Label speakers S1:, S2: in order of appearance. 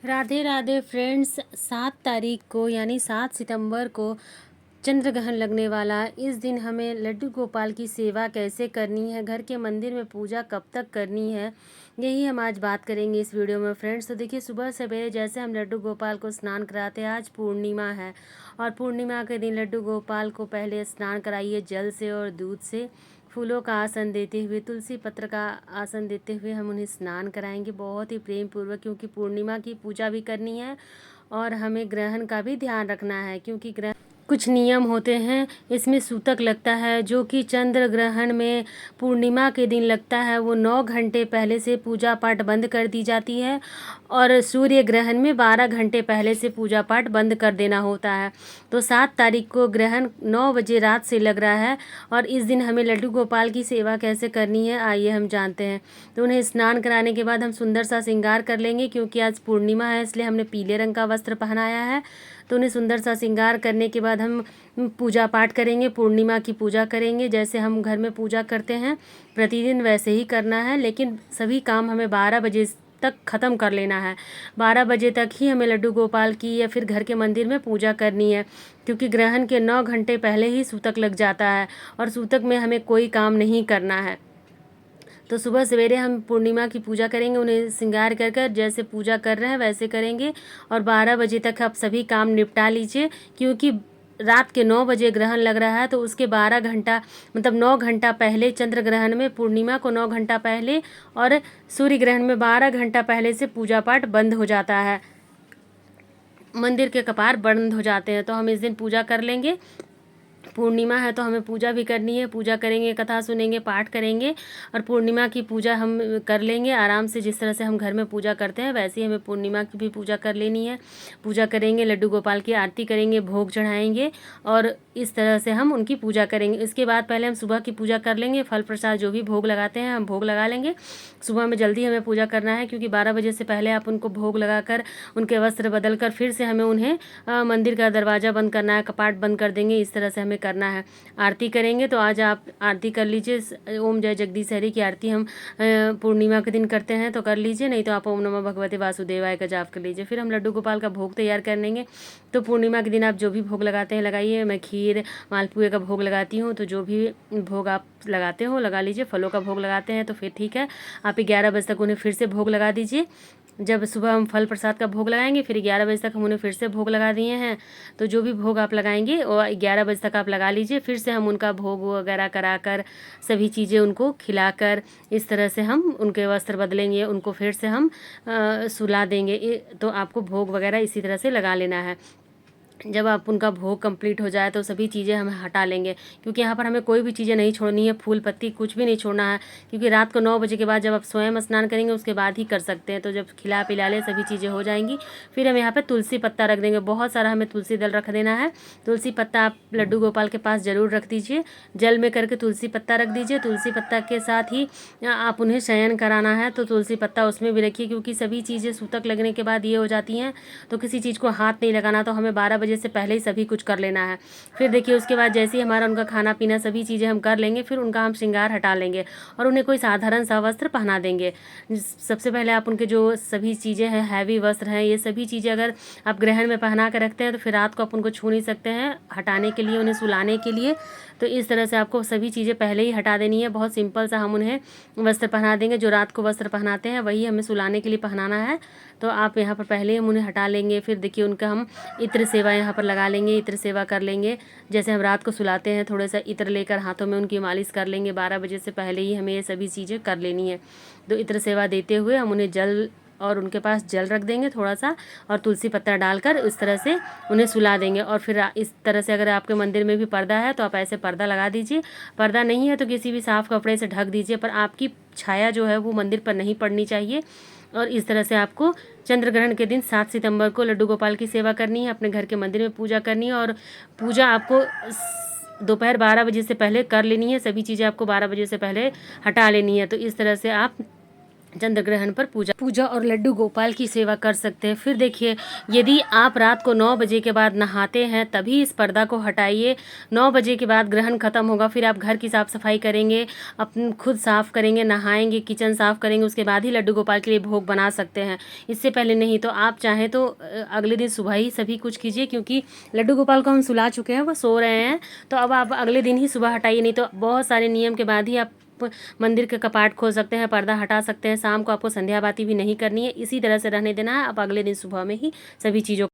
S1: Radhe Radhe friends. 7 तारीख को यानी 7 सितंबर को चंद्र ग्रहण लगने वाला। इस दिन हमें लड्डू गोपाल की सेवा कैसे करनी है, घर के मंदिर में पूजा कब तक करनी है, यही हम आज बात करेंगे इस वीडियो में फ्रेंड्स। तो देखिए, सुबह सवेरे जैसे हम लड्डू गोपाल को स्नान कराते हैं, आज पूर्णिमा है और पूर्णिमा के दिन लड्डू गोपाल को पहले स्नान कराइए जल से और दूध से। फूलों का आसन देते हुए, तुलसी पत्र का आसन देते हुए हम उन्हें स्नान कराएंगे बहुत ही प्रेम पूर्वक, क्योंकि पूर्णिमा की पूजा भी करनी है और हमें ग्रहण का भी ध्यान रखना है, क्योंकि ग्रहण कुछ नियम होते हैं। इसमें सूतक लगता है जो कि चंद्र ग्रहण में पूर्णिमा के दिन लगता है। वो 9 घंटे पहले से पूजा पाठ बंद कर दी जाती है और सूर्य ग्रहण में 12 घंटे पहले से पूजा पाठ बंद कर देना होता है। तो 7 तारीख को ग्रहण 9 बजे रात से लग रहा है और इस दिन हमें लड्डू गोपाल की सेवा कैसे करनी है आइए हम जानते हैं। तो उन्हें स्नान कराने के बाद हम सुंदर सा श्रृंगार कर लेंगे, क्योंकि आज पूर्णिमा है इसलिए हमने पीले रंग का वस्त्र पहनाया है। तो उन्हें सुंदर सा श्रृंगार करने के बाद हम पूजा पाठ करेंगे, पूर्णिमा की पूजा करेंगे। जैसे हम घर में पूजा करते हैं प्रतिदिन वैसे ही करना है, लेकिन सभी काम हमें 12 बजे तक ख़त्म कर लेना है। 12 बजे तक ही हमें लड्डू गोपाल की या फिर घर के मंदिर में पूजा करनी है, क्योंकि ग्रहण के 9 घंटे पहले ही सूतक लग जाता है और सूतक में हमें कोई काम नहीं करना है। तो सुबह सवेरे हम पूर्णिमा की पूजा करेंगे, उन्हें श्रृंगार कर कर जैसे पूजा कर रहे हैं वैसे करेंगे और 12 बजे तक आप सभी काम निपटा लीजिए, क्योंकि रात के 9 बजे ग्रहण लग रहा है। तो उसके 12 घंटा मतलब 9 घंटा पहले चंद्र ग्रहण में, पूर्णिमा को 9 घंटा पहले और सूर्य ग्रहण में 12 घंटा पहले से पूजा पाठ बंद हो जाता है, मंदिर के कपाट बंद हो जाते हैं। तो हम इस दिन पूजा कर लेंगे। पूर्णिमा है तो हमें पूजा भी करनी है, पूजा करेंगे, कथा सुनेंगे, पाठ करेंगे और पूर्णिमा की पूजा हम कर लेंगे आराम से। जिस तरह से हम घर में पूजा करते हैं वैसे ही हमें पूर्णिमा की भी पूजा कर लेनी है। पूजा करेंगे, लड्डू गोपाल की आरती करेंगे, भोग चढ़ाएंगे और इस तरह से हम उनकी पूजा करेंगे। इसके बाद पहले हम सुबह की पूजा कर लेंगे, फल प्रसाद जो भी भोग लगाते हैं हम भोग लगा लेंगे। सुबह में जल्दी हमें पूजा करना है, क्योंकि 12 बजे से पहले आप उनको भोग लगाकर उनके वस्त्र बदल कर फिर से हमें उन्हें मंदिर का दरवाज़ा बंद करना है, कपाट बंद कर देंगे। इस तरह से हमें करना है। आरती करेंगे तो आज आप आरती कर लीजिए। ओम जय जगदीश हरि की आरती हम पूर्णिमा के दिन करते हैं तो कर लीजिए, नहीं तो आप ओम नमः भगवते वासुदेवाय का जाप कर लीजिए। फिर हम लड्डू गोपाल का भोग तैयार कर लेंगे। तो पूर्णिमा के दिन आप जो भी भोग लगाते हैं लगाइए। मैं खीर मालपुए का भोग लगाती हूँ, तो जो भी भोग आप लगाते हो लगा लीजिए। फलों का भोग लगाते हैं तो फिर ठीक है, आप 11 बजे तक उन्हें फिर से भोग लगा दीजिए। जब सुबह हम फल प्रसाद का भोग लगाएंगे फिर 11 बजे तक हम उन्हें फिर से भोग लगा दिए हैं। तो जो भी भोग आप लगाएंगे वो 11 बजे तक आप लगा लीजिए। फिर से हम उनका भोग वगैरह कराकर सभी चीज़ें उनको खिलाकर इस तरह से हम उनके वस्त्र बदलेंगे, उनको फिर से हम सुला देंगे। तो आपको भोग वगैरह इसी तरह से लगा लेना है। जब आप उनका भोग कंप्लीट हो जाए तो सभी चीज़ें हम हटा लेंगे, क्योंकि यहाँ पर हमें कोई भी चीज़ें नहीं छोड़नी है, फूल पत्ती कुछ भी नहीं छोड़ना है, क्योंकि रात को 9 बजे के बाद जब आप स्वयं स्नान करेंगे उसके बाद ही कर सकते हैं। तो जब खिला पिला ले सभी चीज़ें हो जाएंगी, फिर हम यहाँ पर तुलसी पत्ता रख देंगे। बहुत सारा हमें तुलसी दल रख देना है। तुलसी पत्ता आप लड्डू गोपाल के पास ज़रूर रख दीजिए, जल में करके तुलसी पत्ता रख दीजिए। तुलसी पत्ता के साथ ही आप उन्हें शयन कराना है तो तुलसी पत्ता उसमें भी रखिए, क्योंकि सभी चीज़ें सूतक लगने के बाद ये हो जाती हैं। तो किसी चीज़ को हाथ नहीं लगाना, तो हमें 12 बजे से पहले ही सभी कुछ कर लेना है। फिर देखिए उसके बाद जैसे ही हमारा उनका खाना पीना सभी चीज़ें हम कर लेंगे, फिर उनका हम श्रृंगार हटा लेंगे और उन्हें कोई साधारण सा वस्त्र पहना देंगे। सबसे पहले आप उनके जो सभी चीज़ें हैं, हैवी वस्त्र हैं, ये सभी चीज़ें अगर आप ग्रहण में पहना कर रखते हैं तो फिर रात को आप उनको छू नहीं सकते हैं, हटाने के लिए, उन्हें सुलाने के लिए। तो इस तरह से आपको सभी चीज़ें पहले ही हटा देनी है। बहुत सिंपल सा हम उन्हें वस्त्र पहना देंगे। जो रात को वस्त्र पहनाते हैं वही हमें सुलाने के लिए पहनाना है। तो आप यहाँ पर पहले हम उन्हें हटा लेंगे। फिर देखिए उनका हम इत्र सेवा यहाँ पर लगा लेंगे, इत्र सेवा कर लेंगे। जैसे हम रात को सुलाते हैं थोड़ा सा इत्र लेकर हाथों में उनकी मालिश कर लेंगे। 12 बजे से पहले ही हमें ये सभी चीज़ें कर लेनी है। तो इत्र सेवा देते हुए हम उन्हें जल और उनके पास जल रख देंगे थोड़ा सा और तुलसी पत्ता डालकर इस तरह से उन्हें सुला देंगे। और फिर इस तरह से अगर आपके मंदिर में भी पर्दा है तो आप ऐसे पर्दा लगा दीजिए। पर्दा नहीं है तो किसी भी साफ़ कपड़े से ढक दीजिए, पर आपकी छाया जो है वो मंदिर पर नहीं पड़नी चाहिए। और इस तरह से आपको चंद्र ग्रहण के दिन 7 सितंबर को लड्डू गोपाल की सेवा करनी है, अपने घर के मंदिर में पूजा करनी है। और पूजा आपको दोपहर 12 बजे से पहले कर लेनी है। सभी चीज़ें आपको 12 बजे से पहले हटा लेनी है। तो इस तरह से आप चंद्र ग्रहण पर पूजा और लड्डू गोपाल की सेवा कर सकते हैं। फिर देखिए, यदि आप रात को 9 बजे के बाद नहाते हैं तभी इस पर्दा को हटाइए। 9 बजे के बाद ग्रहण खत्म होगा, फिर आप घर की साफ़ सफाई करेंगे, अपन खुद साफ़ करेंगे, नहाएंगे, किचन साफ़ करेंगे, उसके बाद ही लड्डू गोपाल के लिए भोग बना सकते हैं। इससे पहले नहीं। तो आप चाहें तो अगले दिन सुबह ही सभी कुछ कीजिए, क्योंकि लड्डू गोपाल को हम सुला चुके हैं, वो सो रहे हैं। तो अब आप अगले दिन ही सुबह हटाइए, नहीं तो बहुत सारे नियम के बाद ही आप मंदिर के कपाट खोल सकते हैं, पर्दा हटा सकते हैं। शाम को आपको संध्या बाती भी नहीं करनी है, इसी तरह से रहने देना है। आप अगले दिन सुबह में ही सभी चीज़ों